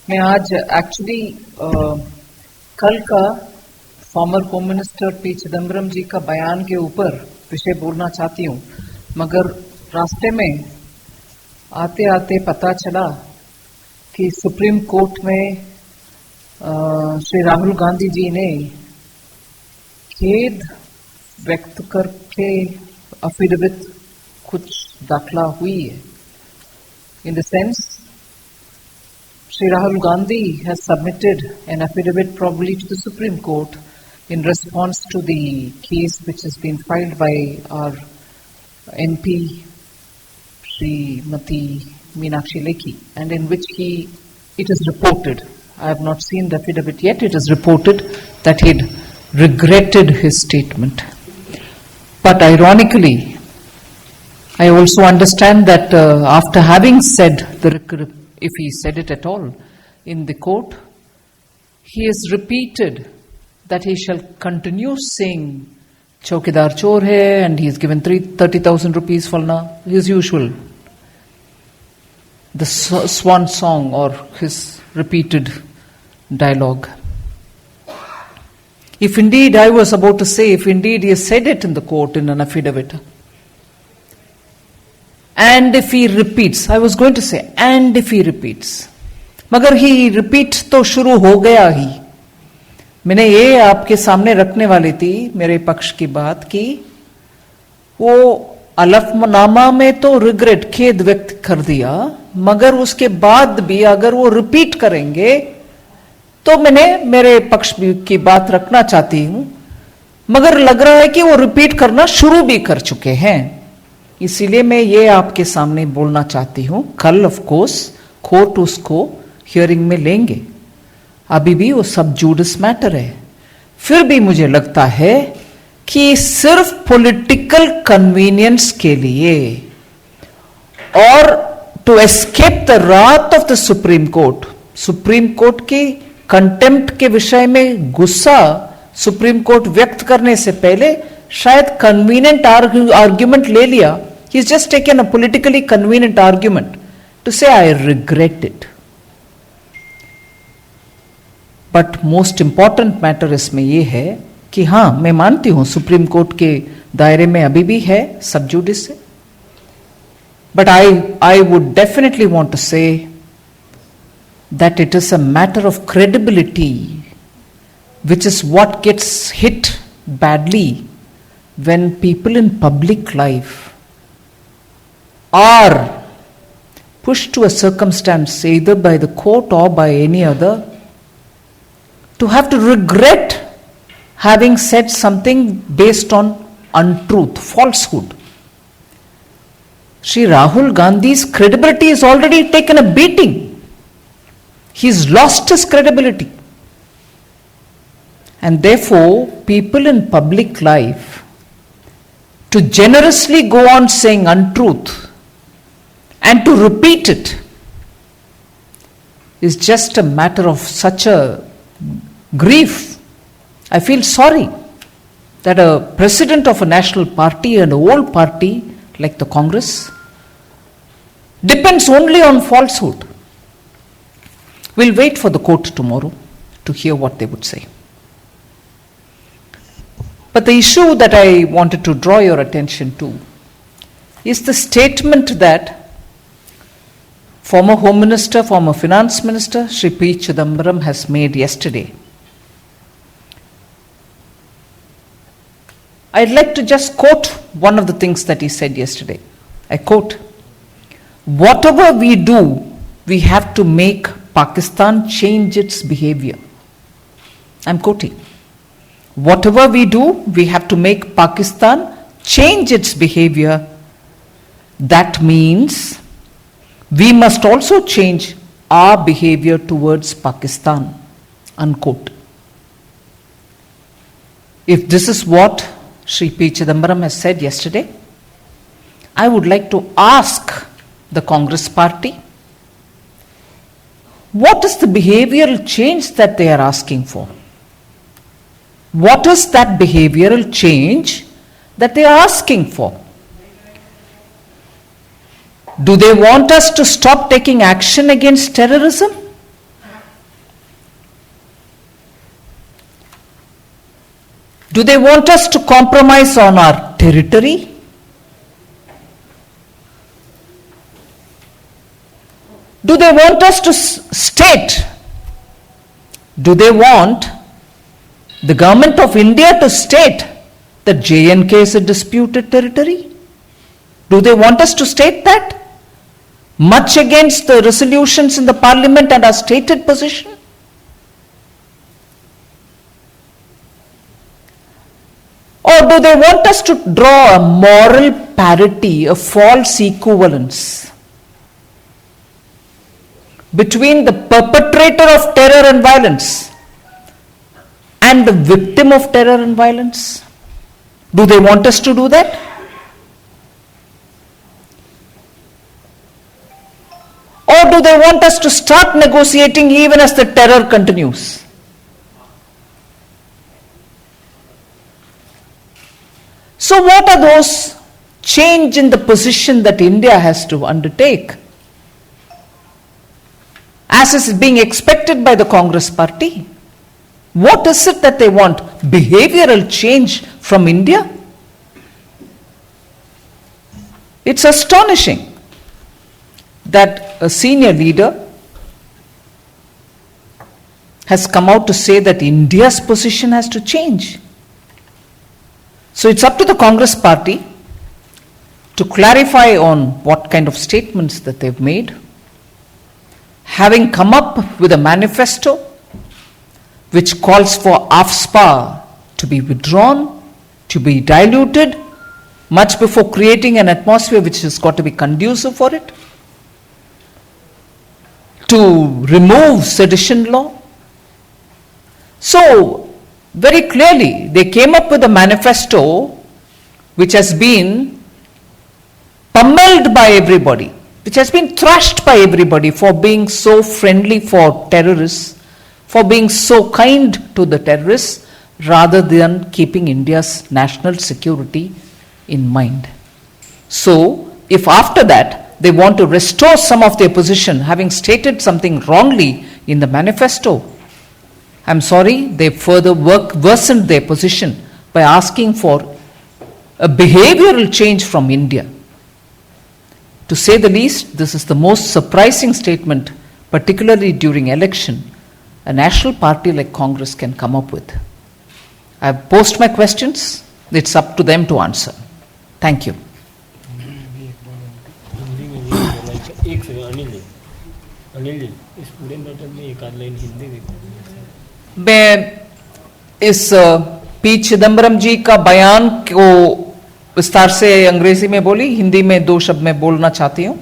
मैं आज एक्चुअली कल का former home minister P Chidambaram ji का बयान के ऊपर विषय बोलना चाहती हूँ, मगर रास्ते में आते आते पता चला कि सुप्रीम कोर्ट में श्री राहुल गांधी जी ने खेद व्यक्त करके अफिडेविट कुछ दाखिला हुई है। In the sense, Sri Rahul Gandhi has submitted an affidavit probably to the Supreme Court in response to the case which has been filed by our MP Srimati Meenakshi Lekhi, and in which it is reported, I have not seen the affidavit yet, it is reported that he had regretted his statement. But ironically, I also understand that after having said if he said it at all in the court, he has repeated that he shall continue saying Chaukidar Chor hai, and he has given 30,000 rupees falna, his usual, the swan song or his repeated dialogue. If indeed, I was about to say, if indeed he has said it in the court in an affidavit, and if he repeats, I was going to say, and if he repeats, मगर he repeat तो शुरू हो गया ही। मैंने ये आपके सामने रखने वाली थी मेरे पक्ष की बात की वो अलफनामा में तो रिग्रेट खेद व्यक्त कर दिया, मगर उसके बाद भी अगर वो रिपीट करेंगे तो मैंने मेरे पक्ष की बात रखना चाहती हूं, मगर लग रहा है कि वो रिपीट करना शुरू भी कर चुके हैं। इसीलिए मैं ये आपके सामने बोलना चाहती हूं। कल ऑफ कोर्स कोर्ट उसको हियरिंग में लेंगे, अभी भी वो सब जुडिस मैटर है। फिर भी मुझे लगता है कि सिर्फ पॉलिटिकल कन्वीनियंस के लिए और to escape the Wrath of the supreme court की कंटेम्प्ट के विषय में गुस्सा सुप्रीम कोर्ट व्यक्त करने से पहले शायद कन्वीनियंट आर्ग्यूमेंट ले लिया। He is just taken a politically convenient argument to say I regret it. But most important matter इसमें यह है कि हां, मैं मानती हूं सुप्रीम कोर्ट के दायरे में अभी भी है सब जुडिस से, but I would definitely want to say that it is a matter of credibility which is what gets hit badly when people in public life are pushed to a circumstance either by the court or by any other to have to regret having said something based on untruth, falsehood. Shri Rahul Gandhi's credibility has already taken a beating. He's lost his credibility. And therefore, people in public life, to generously go on saying untruth and to repeat it is just a matter of such a grief. I feel sorry that a president of a national party and a old party like the Congress depends only on falsehood. We'll wait for the court tomorrow to hear what they would say. But the issue that I wanted to draw your attention to is the statement that former Home Minister, former Finance Minister, Shri P. Chidambaram has made yesterday. I'd like to just quote one of the things that he said yesterday. I quote, "Whatever we do, we have to make Pakistan change its behavior." I'm quoting. Whatever we do, we have to make Pakistan change its behavior. That means we must also change our behavior towards Pakistan. Unquote. If this is what Shri P. Chidambaram has said yesterday, I would like to ask the Congress party, what is the behavioral change that they are asking for? What is that behavioral change that they are asking for? Do they want us to stop taking action against terrorism? Do they want us to compromise on our territory? Do they want us to state? Do they want the government of India to state that JNK is a disputed territory? Do they want us to state that? Much against the resolutions in the parliament and our stated position? Or do they want us to draw a moral parity, a false equivalence between the perpetrator of terror and violence and the victim of terror and violence? Do they want us to do that? Or do they want us to start negotiating even as the terror continues? So what are those change in the position that India has to undertake? As is being expected by the Congress party. What is it that they want? Behavioral change from India? It's astonishing that a senior leader has come out to say that India's position has to change. So it's up to the Congress party to clarify on what kind of statements that they've made, having come up with a manifesto which calls for AFSPA to be withdrawn, to be diluted, much before creating an atmosphere which has got to be conducive for it, to remove sedition law. So, very clearly, they came up with a manifesto which has been pummeled by everybody, which has been thrashed by everybody for being so friendly for terrorists, for being so kind to the terrorists, rather than keeping India's national security in mind. So, if after that they want to restore some of their position, having stated something wrongly in the manifesto, I'm sorry, they further worsened their position by asking for a behavioral change from India. To say the least, this is the most surprising statement, particularly during election, a national party like Congress can come up with. I have posed my questions. It's up to them to answer. Thank you. Anil ji इस पूरे matter में एक आध line Hindi में मैं इस P Chidambaram ji का बयान को विस्तार से अंग्रेजी में बोली, हिंदी में 2 शब्द में बोलना चाहती हूं।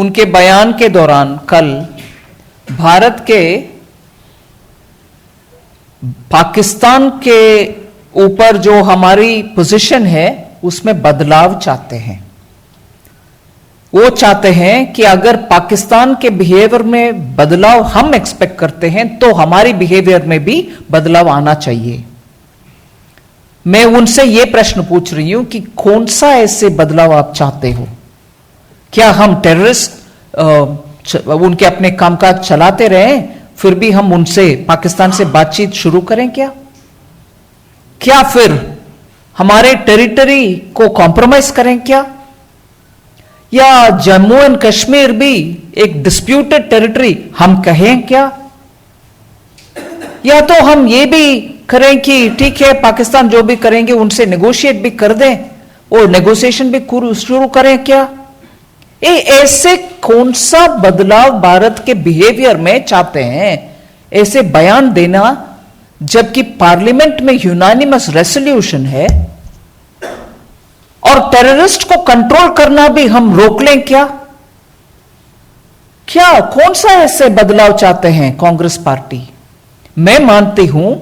उनके बयान के दौरान कल भारत के पाकिस्तान के ऊपर जो हमारी पोजीशन है उसमें बदलाव चाहते हैं। वो चाहते हैं कि अगर पाकिस्तान के बिहेवियर में बदलाव हम एक्सपेक्ट करते हैं तो हमारी बिहेवियर में भी बदलाव आना चाहिए। मैं उनसे ये प्रश्न पूछ रही हूं कि कौन सा ऐसे बदलाव आप चाहते हो? क्या हम टेररिस्ट उनके अपने कामकाज चलाते रहें, फिर भी हम उनसे पाकिस्तान से बातचीत शुरू करें क्या? क्या फिर हमारे टेरिटरी को कॉम्प्रोमाइज करें क्या? या जम्मू एंड कश्मीर भी एक डिस्प्यूटेड टेरिटरी हम कहें क्या? या तो हम ये भी करें कि ठीक है पाकिस्तान जो भी करेंगे उनसे नेगोशिएट भी कर दें और नेगोशिएशन भी शुरू करें क्या? ऐसे कौन सा बदलाव भारत के बिहेवियर में चाहते हैं? ऐसे बयान देना जबकि पार्लियामेंट में यूनानिमस रेजोल्यूशन है और टेररिस्ट को कंट्रोल करना भी हम रोक लें क्या? क्या कौन सा ऐसे बदलाव चाहते हैं कांग्रेस पार्टी? मैं मानती हूं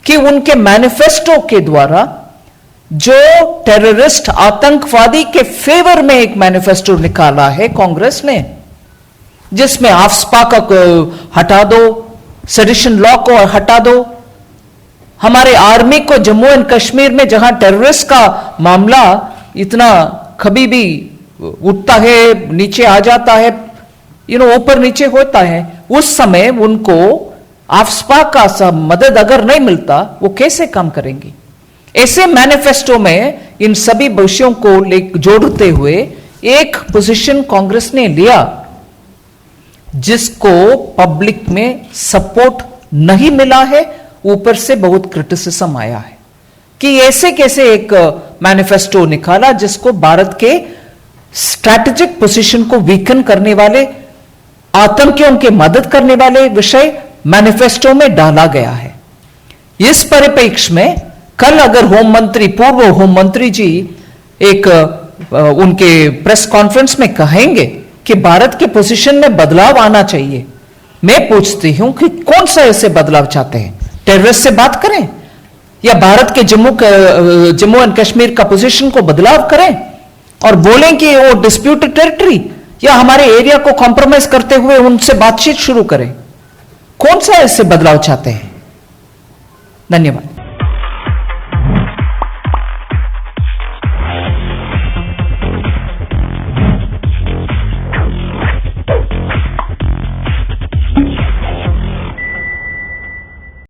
कि उनके मैनिफेस्टो के द्वारा जो टेररिस्ट आतंकवादी के फेवर में एक मैनिफेस्टो निकाला है कांग्रेस ने, जिसमें आफ्सपा को हटा दो, सेडिशन लॉ को हटा दो, हमारे आर्मी को जम्मू एंड कश्मीर में जहां टेररिस्ट का मामला इतना कभी भी उठता है, नीचे आ जाता है, ऊपर नीचे होता है, उस समय उनको आफ्सपा का सब मदद अगर नहीं मिलता वो कैसे काम करेंगी? ऐसे मैनिफेस्टो में इन सभी विषयों को जोड़ते हुए एक पोजीशन कांग्रेस ने लिया जिसको पब्लिक में सपोर्ट नहीं मिला है, ऊपर से बहुत क्रिटिसिज्म आया है कि ऐसे कैसे एक मैनिफेस्टो निकाला जिसको भारत के स्ट्रैटेजिक पोजीशन को वीकन करने वाले, आतंकियों के मदद करने वाले विषय मैनिफेस्टो में डाला गया है। इस परिप्रेक्ष्य में कल अगर होम मंत्री, पूर्व होम मंत्री जी एक उनके प्रेस कॉन्फ्रेंस में कहेंगे कि भारत के पोजीशन में बदलाव आना चाहिए, मैं पूछती हूं कि कौन सा ऐसे बदलाव चाहते हैं? टेररिस्ट से बात करें या भारत के जम्मू एंड कश्मीर का पोजीशन को बदलाव करें और बोलें कि वो डिस्प्यूटेड टेरिटरी या हमारे एरिया को कॉम्प्रोमाइज करते हुए उनसे बातचीत शुरू करें? कौन सा ऐसे बदलाव चाहते हैं? धन्यवाद।